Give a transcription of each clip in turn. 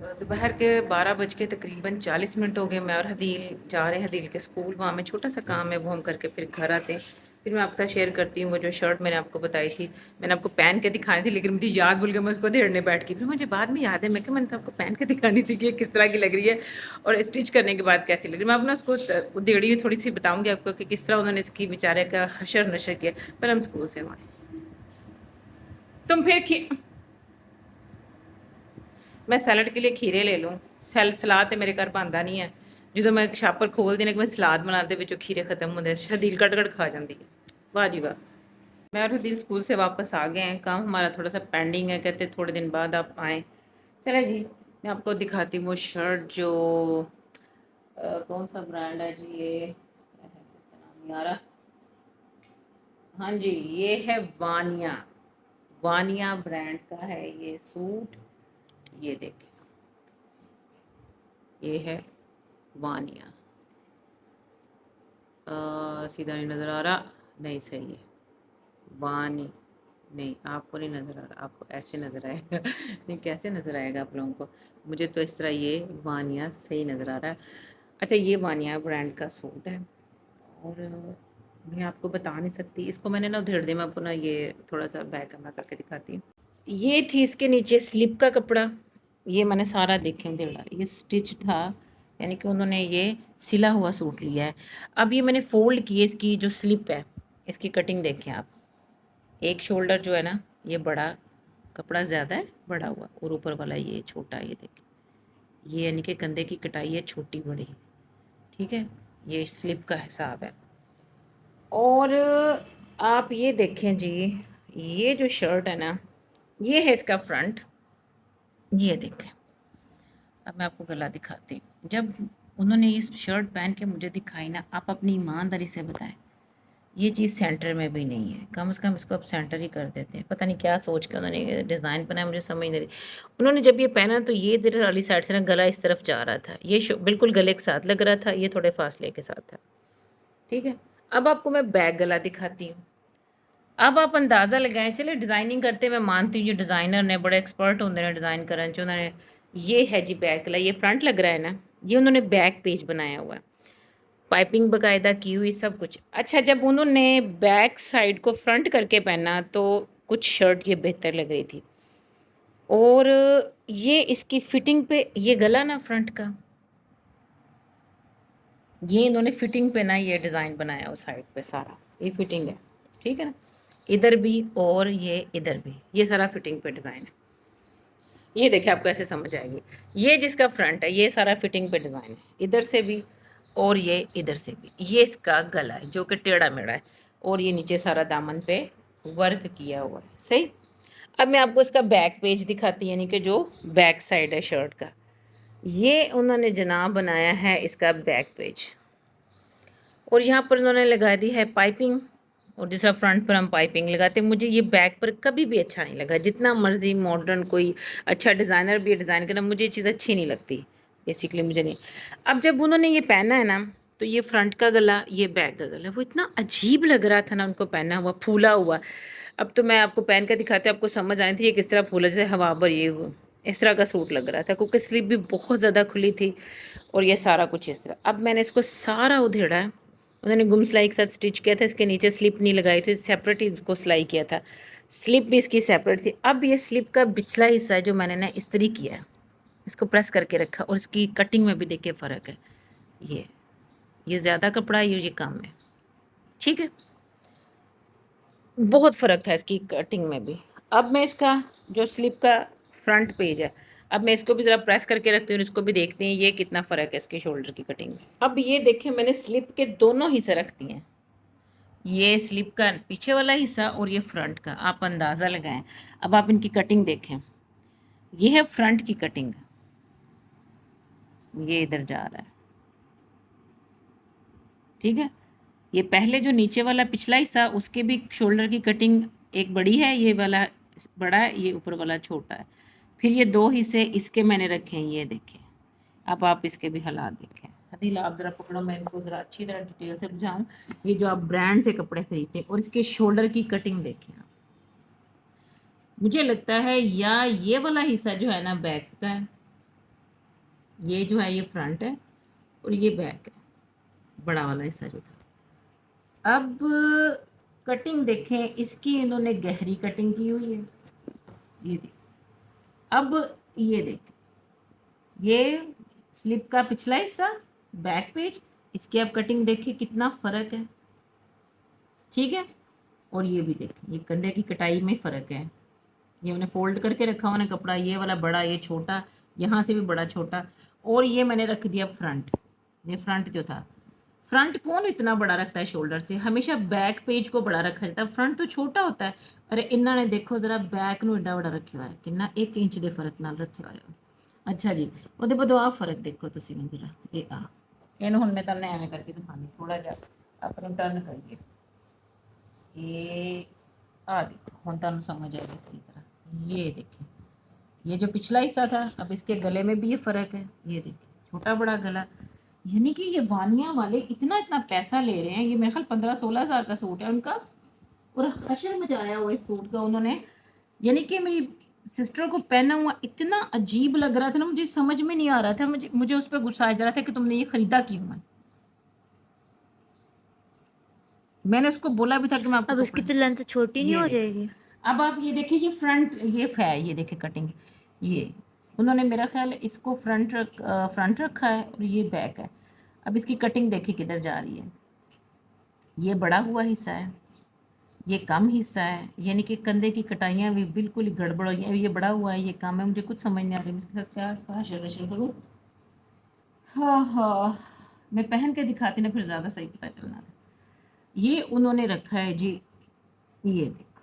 दोपहर के 12 बज के तकरीबन 40 मिनट हो गए। मैं और हदील जा रहे हैं हदील के स्कूल। वहाँ में छोटा सा काम है, वो हम करके फिर घर आते हैं। फिर मैं आपके साथ शेयर करती हूँ वो जो शर्ट मैंने आपको बताई थी। मैंने आपको पहन के दिखानी थी लेकिन मुझे याद भूल गया, मैं उसको धेड़ने बैठ गई। फिर मुझे बाद में याद है, मैं क्या मैंने तो आपको पहन के दिखानी थी कि ये किस तरह की लग रही है और स्टिच करने के बाद कैसी लग रही है। मैं अपना उसको देड़ी थोड़ी सी बताऊँगी आपको कि किस तरह उन्होंने इसकी बेचारे का हशर नशर किया। पर हम स्कूल से आए, तुम फिर मैं सैलड के लिए खीरे ले लूँ। सलाद तो मेरे घर बनता नहीं है। जो मैं छापर खोल देने के मैं सलाद बनाते विचों खीरे खत्म होंगे, हदील कट कट खा जाती है। वाह जी वाह। मैं और हदील स्कूल से वापस आ गए हैं। काम हमारा थोड़ा सा पेंडिंग है, कहते थोड़े दिन बाद आप आए। चले जी, मैं आपको दिखाती हूँ वो शर्ट जो कौन सा ब्रांड है जी ये, नाम नहीं आ रहा। हाँ जी, ये है वानिया। वानिया ब्रांड का है ये सूट। ये देखें, ये है वानिया। सीधा नहीं नज़र आ रहा, नहीं सही है वानी। नहीं, आपको नहीं नज़र आ रहा, आपको ऐसे नज़र आएगा नहीं कैसे नज़र आएगा आप लोगों को। मुझे तो इस तरह ये वानिया सही नज़र आ रहा है। अच्छा, ये वानिया ब्रांड का सूट है और मैं आपको बता नहीं सकती इसको। मैंने ना उधेड़ दिया, मैं आपको ना ये थोड़ा सा बैक कैमरा करके दिखाती हूँ। ये थी इसके नीचे स्लिप का कपड़ा। ये मैंने सारा देखे उधेड़ा, ये स्टिच था, यानी कि उन्होंने ये सिला हुआ सूट लिया है। अब ये मैंने फोल्ड किए, इसकी जो स्लिप है इसकी कटिंग देखें आप। एक शोल्डर जो है ना ये बड़ा, कपड़ा ज़्यादा है बड़ा हुआ, और ऊपर वाला ये छोटा है। ये देखें, ये यानी कि कंधे की कटाई है छोटी बड़ी। ठीक है, ये स्लिप का हिसाब है। और आप ये देखें जी, ये जो शर्ट है ना, ये है इसका फ्रंट। ये देखें, अब मैं आपको गला दिखाती हूँ। जब उन्होंने ये शर्ट पहन के मुझे दिखाई ना, आप अपनी ईमानदारी से बताएं, ये चीज़ सेंटर में भी नहीं है। कम से कम इसको आप सेंटर ही कर देते हैं। पता नहीं क्या सोच के उन्होंने ये डिज़ाइन बनाया, मुझे समझ नहीं रही। उन्होंने जब ये पहना तो ये इधर वाली साइड से ना गला इस तरफ जा रहा था, ये बिल्कुल गले के साथ लग रहा था, ये थोड़े फासले के साथ था। ठीक है, अब आपको मैं बैक गला दिखाती हूँ। अब आप अंदाज़ा लगाएं। चले डिज़ाइनिंग करते मैं मानती हूँ ये डिज़ाइनर ने बड़े एक्सपर्ट होंगे ने डिज़ाइन करने च उन्होंने। ये है जी बैक गला, ये फ्रंट लग रहा है ना, ये उन्होंने बैक पेज बनाया हुआ है, पाइपिंग बाकायदा की हुई सब कुछ। अच्छा, जब उन्होंने बैक साइड को फ्रंट करके पहना तो कुछ शर्ट ये बेहतर लग रही थी। और ये इसकी फिटिंग पे, ये गला ना फ्रंट का, ये इन्होंने फिटिंग पे ना ये डिज़ाइन बनाया उस साइड पे सारा, ये फिटिंग है। ठीक है ना, इधर भी और ये इधर भी, ये सारा फिटिंग पे डिज़ाइन है। ये देखिए, आपको ऐसे समझ आएगी। ये जिसका फ्रंट है ये सारा फिटिंग पे डिज़ाइन है, इधर से भी और ये इधर से भी। ये इसका गला है जो कि टेढ़ा मेढ़ा है, और ये नीचे सारा दामन पे वर्क किया हुआ है। सही। अब मैं आपको इसका बैक पेज दिखाती, यानी कि जो बैक साइड है शर्ट का, ये उन्होंने जनाब बनाया है इसका बैक पेज। और यहाँ पर उन्होंने लगा दी है पाइपिंग, और जिस तरह फ्रंट पर हम पाइपिंग लगाते हैं, मुझे ये बैक पर कभी भी अच्छा नहीं लगा। जितना मर्जी मॉडर्न कोई अच्छा डिज़ाइनर भी डिज़ाइन करना, मुझे ये चीज़ अच्छी नहीं लगती बेसिकली, मुझे नहीं। अब जब उन्होंने ये पहना है ना, तो ये फ्रंट का गला, ये बैक का गला, वो इतना अजीब लग रहा था ना उनको पहना हुआ, फूला हुआ। अब तो मैं आपको पहन कर दिखाती हूँ, आपको समझ आनी थी ये किस तरह फूला, जैसे हवा पर ये इस तरह का सूट लग रहा था, क्योंकि स्लीव भी बहुत ज़्यादा खुली थी और ये सारा कुछ इस तरह। अब मैंने इसको सारा उधेड़ा है। उन्होंने गुम सिलाई के साथ स्टिच किया था, इसके नीचे स्लिप नहीं लगाई थी, सेपरेट ही इसको सिलाई किया था। स्लिप भी इसकी सेपरेट थी। अब ये स्लिप का पिछला हिस्सा है जो मैंने ना इस्त्री किया है, इसको प्रेस करके रखा, और इसकी कटिंग में भी देखिए फ़र्क है। ये ज़्यादा कपड़ा है, ये कम है। ठीक है, बहुत फ़र्क था इसकी कटिंग में भी। अब मैं इसका जो स्लिप का फ्रंट पेज है, अब मैं इसको भी ज़रा प्रेस करके रखती हूँ, इसको भी देखते हैं ये कितना फ़र्क है इसके शोल्डर की कटिंग में। अब ये देखें, मैंने स्लिप के दोनों हिस्से रख दिए हैं, ये स्लिप का पीछे वाला हिस्सा और ये फ्रंट का, आप अंदाज़ा लगाएं। अब आप इनकी कटिंग देखें, ये है फ्रंट की कटिंग, ये इधर जा रहा है। ठीक है, ये पहले जो नीचे वाला पिछला हिस्सा, उसके भी शोल्डर की कटिंग एक बड़ी है, ये वाला बड़ा है, ये ऊपर वाला छोटा है। फिर ये दो हिस्से इसके मैंने रखे हैं, ये देखें। अब आप इसके भी हालात देखें। हदील आप ज़रा पकड़ो, मैं इनको ज़रा अच्छी तरह डिटेल से बुझाऊँ। ये जो आप ब्रांड से कपड़े खरीदते हैं, और इसके शोल्डर की कटिंग देखें आप। मुझे लगता है या ये वाला हिस्सा जो है ना बैक का है, ये जो है ये फ्रंट है और ये बैक है, बड़ा वाला हिस्सा जो था। अब कटिंग देखें इसकी, इन्होंने गहरी कटिंग की हुई है, ये देखिए। अब ये देखिए, ये स्लिप का पिछला हिस्सा, बैक पेज, इसकी अब कटिंग देखिए कितना फर्क है, ठीक है। और ये भी देखिए, ये कंधे की कटाई में फ़र्क है। ये मैंने फोल्ड करके रखा हुआ ना कपड़ा, ये वाला बड़ा, ये छोटा, यहाँ से भी बड़ा छोटा। और ये मैंने रख दिया फ्रंट, ये फ्रंट जो था। फ्रंट कौन इतना बड़ा रखता है शोल्डर से, हमेशा बैक पेज को बड़ा रखा जाता है, फ्रंट तो छोटा होता है। अरे इन्होंने देखो जरा बैक ਨੂੰ ਏਡਾ बड़ा रखा हुआ है, कितना 1 इंच ਦੇ फर्क ਨਾਲ ਰੱਖਿਆ ਹੋਇਆ। अच्छा जी, ਉਹਦੇ ਬਾਅਦ ਆ ਫਰਕ ਦੇਖੋ ਤੁਸੀਂ ਮੈਨੂੰ ਜਰਾ, ਇਹ ਆ ਇਹਨੂੰ ਹੁਣ ਮੈਂ ਤੁਹਾਨੂੰ ਐਵੇਂ ਕਰਕੇ ਦਿਖਾਣੀ, ਥੋੜਾ ਜਿਹਾ ਆਪਣੀ ਟਰਨ ਕਰੀਏ। ये आ देखो हम तुम समझ आएगा इसकी तरह। ये देखिए, ये जो पिछला हिस्सा था, अब इसके गले में भी ये फ़र्क है, ये देखिए छोटा बड़ा गला। यानी कि ये वानिया वाले इतना इतना पैसा ले रहे हैं, ये मेरे ख्याल 15-16 हज़ार का सूट है उनका, और हशर मचाया हुआ इस सूट का उन्होंने। यानी कि मेरी सिस्टर को पहना हुआ इतना अजीब लग रहा था ना, मुझे समझ में नहीं आ रहा था, मुझे उस पर गुस्सा आ जा रहा था कि तुमने ये खरीदा क्यों है। मैंने उसको बोला भी था कि मैं आपको अब उसकी तो लेंथ छोटी नहीं ये हो देखिए, जाएगी। अब आप ये देखिए, ये फ्रंट ये है, ये देखिए कटिंग, ये उन्होंने मेरा ख्याल इसको फ्रंट रखा है और ये बैक है। अब इसकी कटिंग देखिए किधर जा रही है, ये बड़ा हुआ हिस्सा है, ये कम हिस्सा है, यानी कि कंधे की कटाइयाँ भी बिल्कुल ही गड़बड़ हो गई। ये बड़ा हुआ है, ये कम है, मुझे कुछ समझ नहीं आ रही मैं इसके साथ क्या इसका हशर करूँ। हाँ हाँ, मैं पहन के दिखाती ना फिर ज़्यादा सही पता चलना था। ये उन्होंने रखा है जी, ये देखो,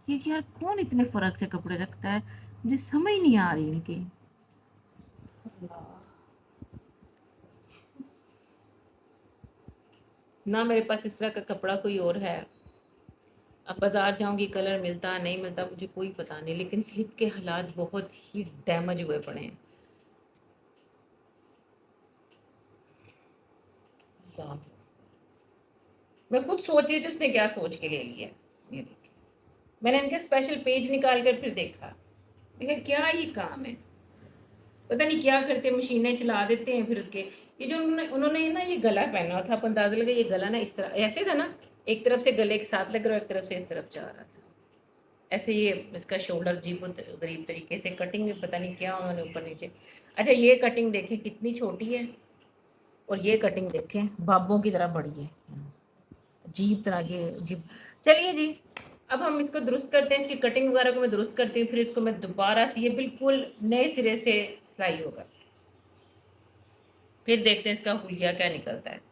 ये यार कौन इतने फ़र्क से कपड़े रखता है, मुझे समझ नहीं आ रही इनकी। ना मेरे पास इस तरह का कपड़ा कोई और है। अब बाज़ार जाऊंगी, कलर मिलता नहीं मिलता मुझे कोई पता नहीं, लेकिन स्लिप के हालात बहुत ही डैमेज हुए पड़े हैं। मैं खुद सोच रही थी उसने क्या सोच के ले लिया। ये देखिए, मैंने इनके स्पेशल पेज निकाल कर फिर देखा, देखा क्या ये काम है, पता नहीं क्या करते, मशीनें चला देते हैं फिर उसके। ये जो उन्होंने उन्होंने ना ये गला पहना हुआ था, आप अंदाजा लगा, ये गला ना इस तरह ऐसे था ना, एक तरफ से गले के साथ लग रहा है, एक तरफ से इस तरफ जा रहा था ऐसे। ये इसका शोल्डर अजीब गरीब तरीके से, कटिंग में पता नहीं क्या उन्होंने ऊपर नीचे। अच्छा, ये कटिंग देखें कितनी छोटी है, और ये कटिंग देखें बाबों की तरह बड़ी है, अजीब तरह की अजीब। चलिए जी, अब हम इसको दुरुस्त करते हैं, इसकी कटिंग वगैरह को मैं दुरुस्त करती हूँ, फिर इसको मैं दोबारा से, ये बिल्कुल नए सिरे से सिलाई होगा, फिर देखते हैं इसका हुलिया क्या निकलता है।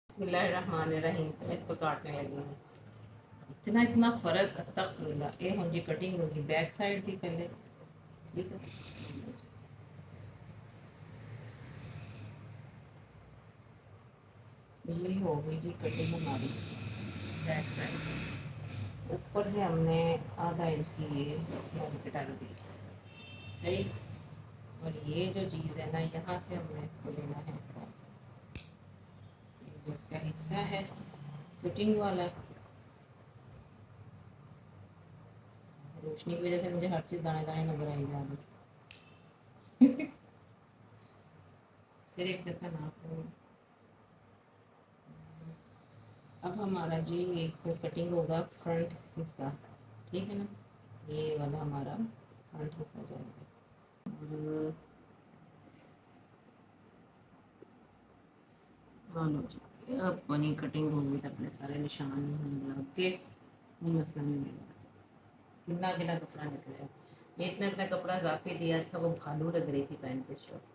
बिस्मिल्लाहिर्रहमानिर्रहीम, मैं इसको काटने लगी हूँ। इतना इतना फ़र्क, अस्तगफिरुल्लाह। ये मुझे कटिंग होगी, बैक साइड थी पहले, ठीक है। ये हो गई जी कटिंग हमारी बैक साइड, ऊपर से हमने आधा इंच की ये कटा दी, सही। और ये जो चीज़ है ना, यहाँ से हमने इसको लेना है, इसका ये जो इसका हिस्सा है फिटिंग वाला, रोशनी की वजह से मुझे हर चीज़ दाने दाने नजर आई जा रही। फिर एक दफ़ा नाप लूँ। अब हमारा जी एक कटिंग होगा फ्रंट हिस्सा, ठीक है ना, ये वाला हमारा फ्रंट हिस्सा जाएगा। और हाँ लो जी, अब बनी कटिंग होगी तो अपने सारे निशान लग के मसला नहीं मिलेगा। कितना कितना कपड़ा निकलेगा, ये इतना इतना कपड़ा इजाफे दिया था, वो भालू लग रही थी पहन के शर्ट।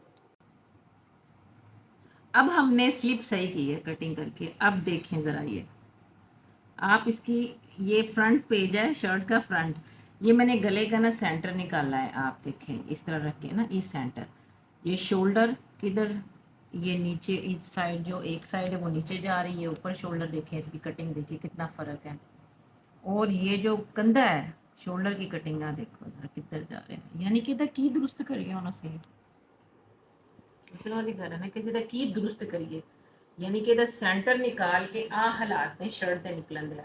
अब हमने स्लिप सही की है कटिंग करके। अब देखें ज़रा, ये आप इसकी, ये फ्रंट पेज है शर्ट का फ्रंट, ये मैंने गले का ना सेंटर निकाला है, आप देखें इस तरह रख के ना, ये सेंटर, ये शोल्डर किधर, ये नीचे इस साइड, जो एक साइड है वो नीचे जा रही है, ऊपर शोल्डर देखें, इसकी कटिंग देखिए कितना फ़र्क है। और ये जो कंधा है शोल्डर की कटिंग देखो जरा किधर जा रहे हैं, यानी कि की दुरुस्त करिए होना से इतना दिखा रहा ना किसी का की दुरुस्त करिए, यानी कि सेंटर निकाल के आ हालात में शर्ट दे निकलन दे,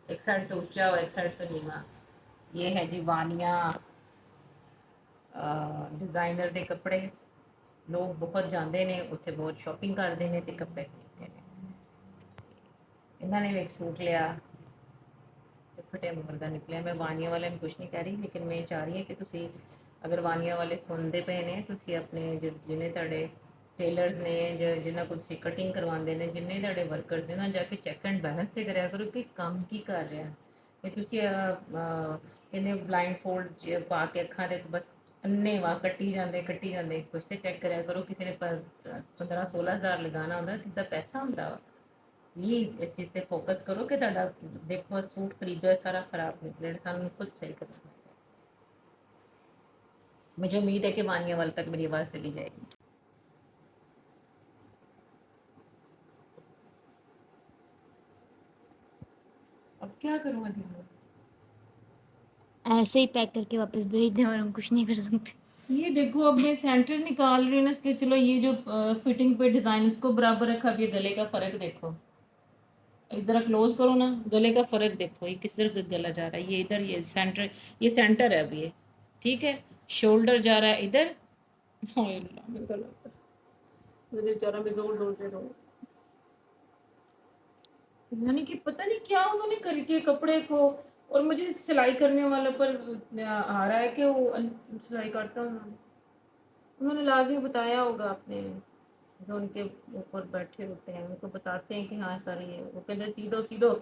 एक साइड तो ऊंचा और एक साइड तो नीवा। ये है जी वानिया डिज़ाइनर के कपड़े, लोग बहुत जाते हैं उत्थे, बहुत शॉपिंग करते हैं तो कपड़े खरीदते हैं। इन्होंने भी एक सूट लिया तो फटे मुहर का निकलिया। मैं वानिया वाले में कुछ नहीं कह रही, लेकिन मैं चाह रही हूँ कि तुसी अगर वानिया वाले सुनते पे ने, तुसी अपने जिन्हें तुहाडे टेलर्स ने जिन्हों को तुसी कटिंग करवाते हैं, जिन्हें तुहाडे वर्कर्स ने, उन्होंने जाके चैक एंड बैलेंस से कराया करो कि काम की कर रहा है। कि तुसी कहने ब्लाइंड फोल्ड पा के अखा दे तो बस अन्ने वाह कट्टी जाते कुछ तो चैक कराया करो। किसी ने 15-16 हज़ार लगाना होंगे, किसी का पैसा होंगे। प्लीज़ इस चीज़ पे फोकस करो कि तुहाडा देखो सूट खरीदो है सारा खराब निकले, सानू खुद सही करना है। मुझे उम्मीद है कि वानिया वाले तक मेरी आवाज़ चली जाएगी। अब क्या करूँ मैं, ऐसे ही पैक करके वापस भेज दें और हम कुछ नहीं कर सकते। ये देखो अब मैं सेंटर निकाल रही हूँ ना इसके, चलो ये जो फिटिंग पे डिज़ाइन उसको बराबर रखा, अब ये गले का फ़र्क देखो, इधर क्लोज करो ना, गले का फ़र्क देखो, ये किस तरह गला जा रहा है, ये इधर, ये सेंटर है अब ये, ठीक है। शोल्डर जा रहा है इधर, हाय अल्लाह मेरा गला, मुझे बेचारा बेजोर जोर से रो, यानी कि पता नहीं क्या उन्होंने करके कपड़े को, और मुझे सिलाई करने वाला पर आ रहा है कि वो सिलाई करता हूँ, उन्होंने लाजमी बताया होगा अपने जो उनके ऊपर बैठे होते हैं, उनको बताते हैं कि हाँ सर ये, वो कहते सीधो सीधो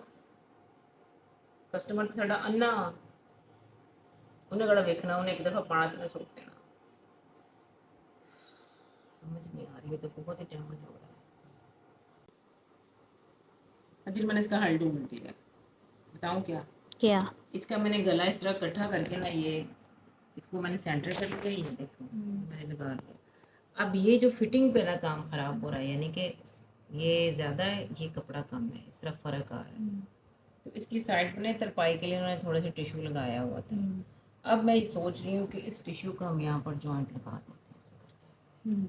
कस्टमर तो साडा अन्ना, उन्हें कड़ा देखना, उन्हें एक दफ़ा पाना तो सूट देना, समझ नहीं आ रही है, तो बहुत ही डैमेज हो रहा है। अजिल मैंने इसका हल ढूंढ दिया, बताऊँ क्या? क्या? इसका मैंने गला इस तरह इकट्ठा करके ना, ये इसको मैंने सेंटर कर लिया, ये देखो मैंने लगा दिया। अब ये जो फिटिंग पे ना काम ख़राब हो रहा है, यानी कि ये ज़्यादा है, ये कपड़ा कम है, इस तरह फ़र्क आ रहा है। तो इसकी साइड पर ना तरपाई के लिए उन्होंने थोड़ा सा टिश्यू लगाया हुआ था। अब मैं सोच रही हूँ कि इस टिश्यू को हम यहाँ पर जॉइंट लगा देते हैं ऐसे करके,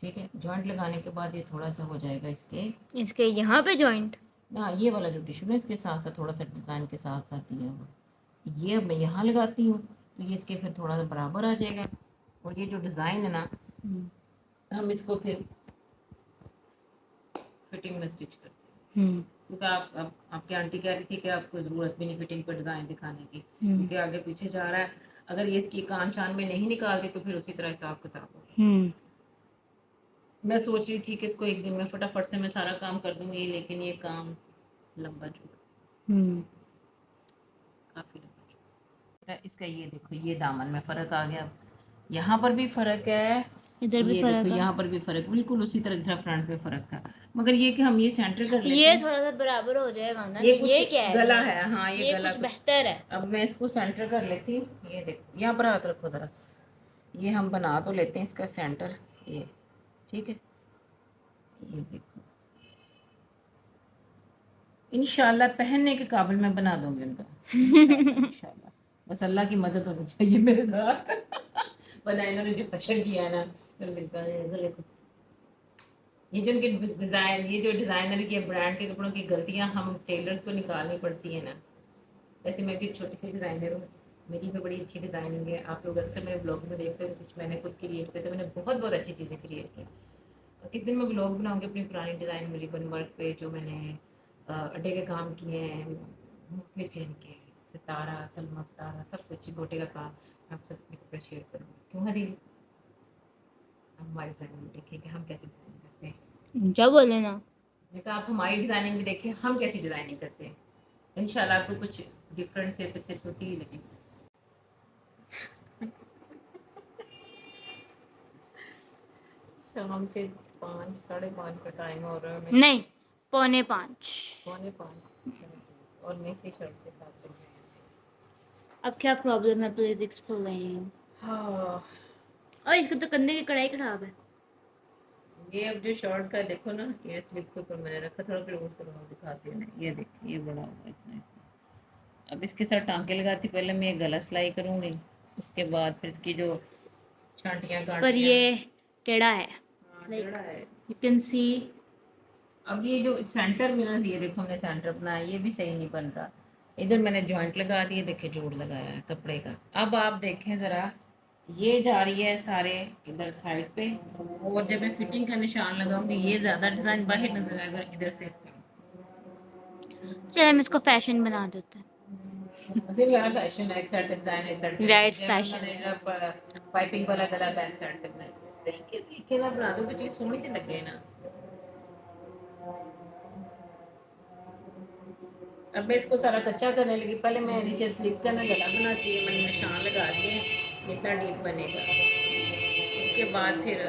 ठीक है। जॉइंट लगाने के बाद ये थोड़ा सा हो जाएगा इसके यहाँ पे जॉइंट ना, ये वाला जो टिश्यू ना इसके साथ साथ थोड़ा सा डिज़ाइन के साथ साथ दिया हुआ, ये अब मैं यहाँ लगाती हूँ तो ये इसके फिर थोड़ा सा बराबर आ जाएगा। और ये जो डिज़ाइन है ना, हम इसको फिर फिटिंग में स्टिच करते हैं, क्योंकि आपकी आंटी कह रही थी कि आपको ज़रूरत भी नहीं फिटिंग पर डिज़ाइन दिखाने की, क्योंकि आगे पीछे जा रहा है। अगर ये इसकी कान शान में नहीं निकालती तो फिर उसी तरह हिसाब किताब होगा। मैं सोच रही थी कि इसको एक दिन में फटाफट से मैं सारा काम कर दूंगी, लेकिन ये काम लंबा चौड़ा, काफ़ी लंबा चौड़ा। इसका ये देखो, ये दामन में फ़र्क आ गया, यहाँ पर भी फ़र्क है, इधर भी ये फर्क देखो है, यहाँ पर भी फ़र्क, बिल्कुल उसी तरह जैसा फ्रंट पे फ़र्क था। मगर ये कि हम ये सेंटर कर लेते ये हैं, थोड़ा सा बराबर हो जाएगा ना, ये मैं कुछ ये कह रही गला हूँ है, हाँ ये ये गला कुछ कुछ बेहतर है। अब मैं इसको सेंटर कर लेती हूँ, ये देखो यहाँ पर हाथ रखो ज़रा, ये हम बना तो लेते हैं इसका सेंटर, ये ठीक है। ये देखो इंशाल्लाह पहनने के काबिल मैं बना दूंगी उनका, इंशाल्लाह। बस अल्लाह की मदद होनी चाहिए मेरे साथ वरना इन्होंने जो प्रेशर किया है ना, तो देखो ये जो उनके डिज़ाइन, ये जो डिज़ाइनर के ब्रांड के कपड़ों की गलतियां हम टेलर्स को निकालनी पड़ती है ना। वैसे मैं भी एक छोटी सी डिज़ाइनर हूँ, मेरी भी बड़ी अच्छी डिज़ाइनिंग है। आप लोग अक्सर मेरे ब्लॉग में देखते हो, कुछ मैंने खुद क्रिएट किया, तो मैंने बहुत बहुत अच्छी चीज़ें क्रिएट की। किस दिन मैं ब्लॉग बनाऊँगी अपनी पुरानी डिज़ाइन रिबन वर्क पे, जो मैंने अड्डे के काम किए हैं, मुख्तलिफ यानी कि सितारा, सलमा सितारा, सब कुछ गोटे का काम, मैं आप सब अपने कपड़े शेयर करूँगी। क्यों हदील, आप हमारी डिज़ाइनिंग देखिए कि हम कैसे डिज़ाइन करते हैं। क्या बोले ना, मैं कहा आप हमारी डिज़ाइनिंग भी देखिए हम कैसी डिज़ाइनिंग करते हैं, इंशाल्लाह आपको कुछ डिफरेंट से कुछ छोटी ही लगेगी। शाम के 5-5:30 का टाइम हो रहा है, नहीं 4:45। 4:45 और मैं इसी शर्ट के साथ चल रही अब क्या प्रॉब्लम है, प्लीज एक्सप्लेन। हाँ, और इसको तो कंधे की कढ़ाई खराब है। ये अब जो शर्ट का देखो ना, ये स्लिप के ऊपर मैंने रखा, थोड़ा क्लोज करो, दिखाती हूँ ना, ये देखिए ये बड़ा हुआ इतना इतना। अब इसके साथ टांके लगाती, पहले मैं ये गला सिलाई करूँगी, उसके बाद फिर इसकी जो छांटियाँ पर कांटियाँ। ये टेढ़ा है, हाँ लाइक टेढ़ा है। You can see. अब ये जो सेंटर में ना, ये देखो हमने सेंटर बनाया, ये भी सही नहीं बन रहा। इधर मैंने जॉइंट लगा दिए, देखिए जोड़ लगाया है कपड़े का। अब आप देखें ज़रा, ये जा रही है सारे इधर साइड पे, और जब मैं फिटिंग का निशान लगाऊंगी ये ज़्यादा डिज़ाइन बाहर नजर आएगा इधर से। चलो हम इसको फैशन बना देते हैं। ਅਸੀਂ ਵੀ ਯਾਰ फैशन है, एक साइड डिजाइन एक साइड राइट जब फैशन। मैंने जब पाइपिंग वाला गला बैक साइड तक मैं इस तरीके ना बना दूं कि चीज सोहनी तो लगे ना। अब मैं इसको सारा कच्चा करने लगी, पहले मैं नीचे स्लिप का ना गला बनाती है, मैंने निशान लगा दिए कितना डीप बनेगा। उसके बाद फिर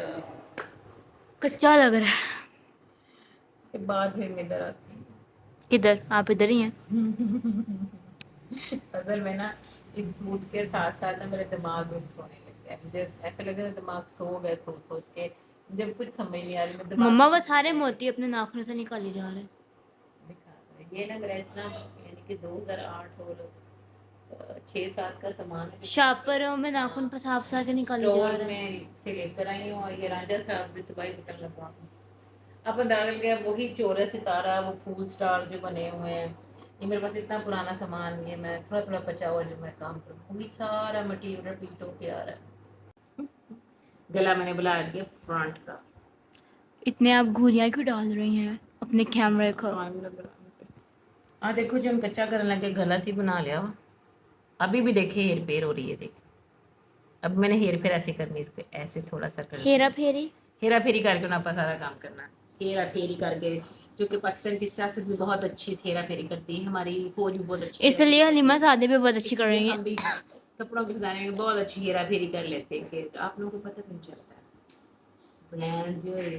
कच्चा लग रहा है। मैं इधर आती हूँ। किधर? आप इधर ही हैं। असल में ना इस सूट के साथ साथ ना मेरे दिमाग में सोने लग गया, मुझे ऐसा लग रहा है दिमाग सो गया सोच सोच के, जब कुछ समझ नहीं आ रही मैं दिमाग मम्मा में वो कुछ सारे सोच रही मोती अपने नाखूनों से निकाले जा रहे हैं। दिखा रहा है। ये ना मेरा इतना यानी कि 2008 और 6-7 का सामान है शार्परों में नाखून हाँ, फंसा फंसा के निकाले जा स्टोर रहे हैं। में से लेकर आई हूँ, और ये रांझा साहब भी तबाही बटन लगा हूँ। अब अंदाजा लग गया वही चोरस सितारा, वो फूल स्टार जो बने हुए हैं। ये मेरे पास इतना पुराना सामान, ये मैं थोड़ा थोड़ा बचा हुआ जो मैं काम करूँ, वही सारा मटीरियल रिपीट होके आ रहा है। गला मैंने बुला दिया फ्रंट का। इतने आप घूरियाँ क्यों डाल रही हैं अपने कैमरे को? टाइम लग रहा है। देखो जो हम कच्चा करने लगे गला सी बना लिया वा। अभी भी देखे हेर फेर हो रही है, देख। अब मैंने हेर फेर ऐसे करनी, इसको ऐसे थोड़ा सा कर हेरा दिया। फेरी। हेरा फेरी करके ना सारा काम करना, हेरा फेरी करके। जो कि पाकिस्तान की सियासत भी बहुत अच्छी हेरा फेरी करती है, हमारी फौज भी बहुत अच्छी हेरा फेरी इसलिए करती हलीमा है। शादी पे बहुत अच्छी कर इसलिए रही हम हैं। भी कपड़ों के डिजाइनिंग में बहुत अच्छी हेरा फेरी कर लेते हैं, कि आप लोगों को पता नहीं चलता है ब्रांड जो है।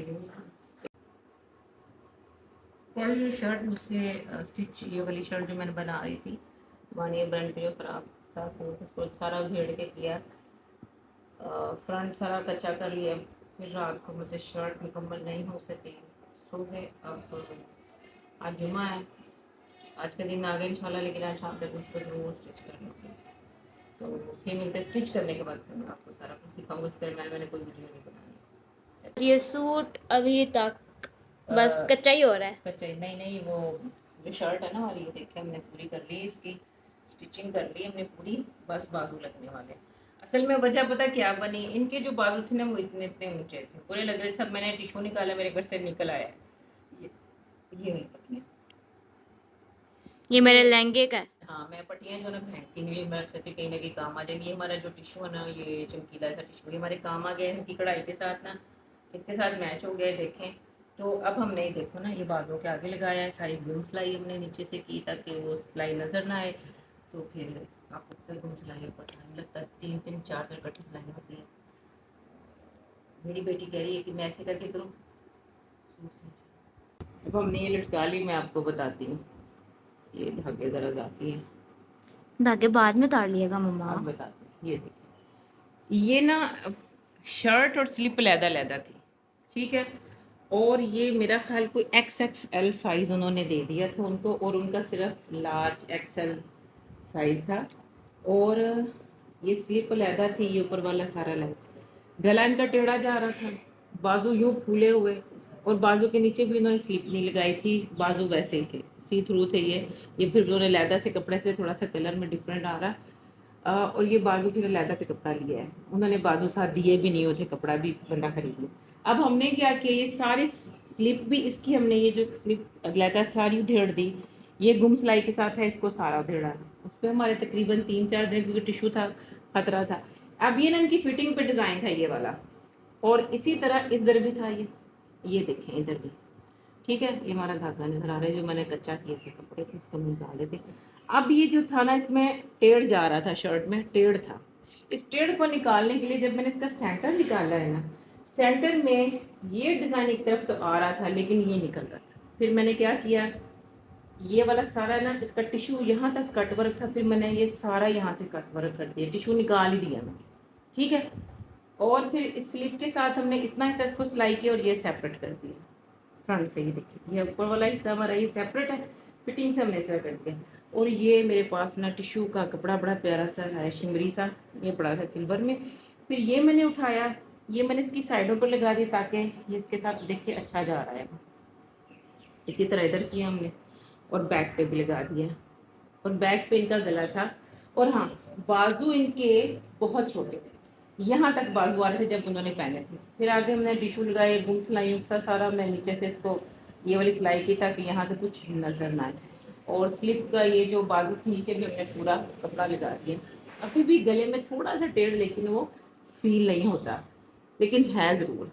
कल ये शर्ट मुझसे स्टिच, ये वाली शर्ट जो मैंने बना रही थी वानिया ब्रांड की, जो खराब था सूट, उसको सारा उधेड़ के किया, फ्रंट सारा कच्चा कर लिया। फिर रात को मुझसे शर्ट मुकम्मल नहीं हो सकी, सो गए। अब आज जुमा है, आज का दिन आ गया इंशाल्लाह, लेकिन आज शाम तक उसको ज़रूर स्टिच कर लूँगी। तो फिर मिलते स्टिच करने के बाद मैं आपको सारा कुछ दिखाऊंगा, उसके मैंने कोई वीडियो नहीं बनाई। ये सूट अभी तक बस अ, कच्चा ही हो रहा है। कच्चा नहीं नहीं, वो जो शर्ट है ना हमारी, ये देखिए हमने पूरी कर ली, इसकी स्टिचिंग कर ली हमने पूरी, बस बाजू लगने वाले। असल में वजह पता क्या बनी, इनके जो बाजू थे ना वो इतने इतने ऊंचे थे, पूरे लग रहे थे। अब मैंने टिश्यू निकाला, मेरे घर से निकल आया है ये वाली पट्टियाँ। ये ये मेरे लहंगे का है। हाँ, मैं पट्टियाँ जो ना फेंकती नहीं, मैं कहती कहीं ना कहीं काम आ जाएंगी। ये हमारा जो टिश्यू है ना, ये चमकीला सा टिश्यू, ये हमारे काम आ गया है, इनकी कढ़ाई के साथ ना, इसके साथ मैच हो गया देखें। तो अब हमने देखो ना, ये बाजू के आगे लगाया है, सारी गुम सिलाई हमने नीचे से की ताकि वो सिलाई नज़र ना आए। तो फिर आपको पता है गुम सिलाई को टाइम लगता है, 3-3-4 से इकट्ठी सिलाई होती है। मेरी बेटी कह रही है कि मैं ऐसे करके करूँ सूट से। अब हमने ये लटका ली, मैं आपको बताती हूँ, ये धागे ज़रा जाती हैं। धागे बाद में उतार लिएगा मम्मा। अब बताती हूँ, ये देखिए, ये ना शर्ट और स्लिप लहदा थी, ठीक है। और ये मेरा ख्याल कोई XXL साइज़ उन्होंने दे दिया था उनको, और उनका सिर्फ लार्ज XL साइज़ था। और ये स्लिप लहदा थी, ये ऊपर वाला सारा लहदा, गला इनका टेढ़ा जा रहा था, बाजू यूँ फूले हुए, और बाजू के नीचे भी उन्होंने स्लिप नहीं लगाई थी, बाजू वैसे ही थे, सी थ्रू थे ये फिर उन्होंने लहदा से कपड़े से थोड़ा सा कलर में डिफरेंट आ रहा। और ये बाजू फिर लहदा से कपड़ा लिया है उन्होंने, बाजू साथ दिए भी नहीं होते, कपड़ा भी बंदा खरीद लिया। अब हमने क्या किया, ये सारी स्लिप भी इसकी हमने, ये जो स्लिप लहदा सारी उधेड़ दी, ये गुम सिलाई के साथ है, इसको सारा उधेड़ा। उस पर हमारे तकरीबन 3-4 दिन, क्योंकि टिश्यू था, खतरा था। अब ये ना इनकी फिटिंग पे डिज़ाइन था ये वाला, और इसी तरह इधर भी था ये देखें इधर भी, ठीक है। ये हमारा धागा नजर आ रहा है जो मैंने कच्चा किए थे कपड़े थे, उसको निकाले थे। अब ये जो था ना, इसमें टेढ़ जा रहा था, शर्ट में टेढ़ था। इस टेढ़ को निकालने के लिए जब मैंने इसका सेंटर निकाला है ना, सेंटर में ये डिज़ाइन एक तरफ तो आ रहा था लेकिन ये निकल रहा था। फिर मैंने क्या किया, ये वाला सारा ना इसका टिश्यू यहाँ तक कट वर्क था, फिर मैंने ये सारा यहाँ से कट वर्क कर दिया, टिश्यू निकाल ही दिया मैंने, ठीक है। और फिर इस स्लीव के साथ हमने इतना हिस्सा इसको सिलाई किया और ये सेपरेट कर दिया फ्रंट से। ही देखिए, ये ऊपर वाला हिस्सा हमारा ये सेपरेट है, फिटिंग से हमने ऐसा कर दिया। और ये मेरे पास ना टिश्यू का कपड़ा बड़ा प्यारा सा है, शिमरी सा, ये पड़ा था सिल्वर में। फिर ये मैंने उठाया, ये मैंने इसकी साइडों पर लगा दिया ताकि ये इसके साथ देख के अच्छा जा रहा है। इसी तरह इधर किया हमने और बैक पे भी लगा दिया। और बैक पे इनका गला था। और हाँ, बाजू इनके बहुत छोटे थे, यहाँ तक बाजू आ रहे थे जब उन्होंने पहने थे। फिर आगे हमने टिश्यू लगाए, गुम सिलाई सारा मैं नीचे से इसको ये वाली सिलाई की ताकि यहाँ से कुछ नजर ना आए। और स्लिप का ये जो बाजू के नीचे भी हमने पूरा कपड़ा लगा दिया। अभी भी गले में थोड़ा सा टेढ़, लेकिन वो फील नहीं होता, लेकिन है ज़रूर।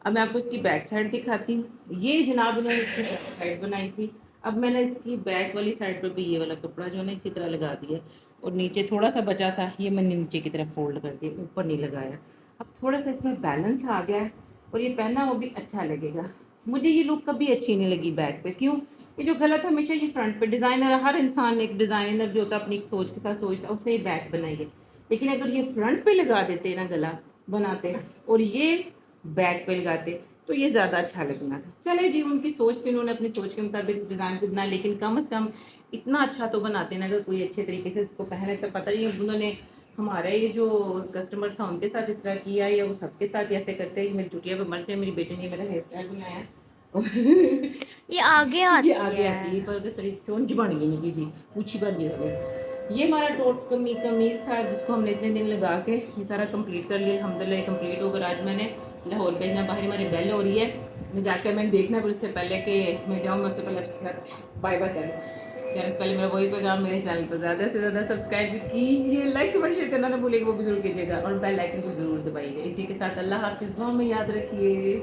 अब मैं आपको इसकी बैक साइड दिखाती हूँ। ये जनाब इन्होंने इसकी बैक साइड बनाई थी। अब मैंने इसकी बैक वाली साइड पर भी ये वाला कपड़ा जो है ना इसी तरह लगा दिया। और नीचे थोड़ा सा बचा था, ये मैंने नीचे की तरफ फोल्ड कर दिया, ऊपर नहीं लगाया। अब थोड़ा सा इसमें बैलेंस आ गया है और ये पहना वो भी अच्छा लगेगा। मुझे ये लुक कभी अच्छी नहीं लगी बैक पे, क्यों? ये जो गलत हमेशा ये फ्रंट पे, डिज़ाइनर हर इंसान एक डिज़ाइनर जो होता है अपनी सोच के साथ सोचता है, उसने ये बैक बनाई है। लेकिन अगर ये फ्रंट पे लगा देते ना गला बनाते और ये बैक पे लगाते तो ये ज़्यादा अच्छा लगना था। चले जी, उनकी सोच पे उन्होंने अपनी सोच के मुताबिक इस डिज़ाइन को बनाया, लेकिन कम से कम इतना अच्छा तो बनाते ना। अगर कोई अच्छे तरीके से इसको पहने तो पता नहीं उन्होंने हमारे ये जो कस्टमर था उनके साथ इस तरह किया या वो सबके साथ ऐसे करते हैं। मेरी चुटिया पे मर जाए, मेरी बेटी ने मेरा हेयर स्टाइल बनाया ये आगे ये आती आगे है। आती है पर सड़ी चोंच बन गई नहीं जी, पूछी बन गई। ये हमारा टोट कमीज़ था जिसको हमने इतने दिन लगा के ये सारा कंप्लीट कर लिया। अल्हम्दुलिल्लाह कंप्लीट होकर आज मैंने लाहौर भेजना। बाहर हमारी बेल हो रही है, मैं जाकर मैंने देखना फिर उससे पहले कि मैं जाऊँ, मैं उससे पहले आपके साथ बाय बाय करूँ। जाने से पहले मेरा वही पैगाम, मेरे चैनल को ज़्यादा से ज़्यादा सब्सक्राइब भी कीजिए, लाइक कमेंट शेयर करना ना भूलिएगा, वो भी जरूर कीजिएगा और बेल आइकन को जरूर दबाइएगा। इसी के साथ अल्लाह हाफिज़, दुआ में याद रखिए।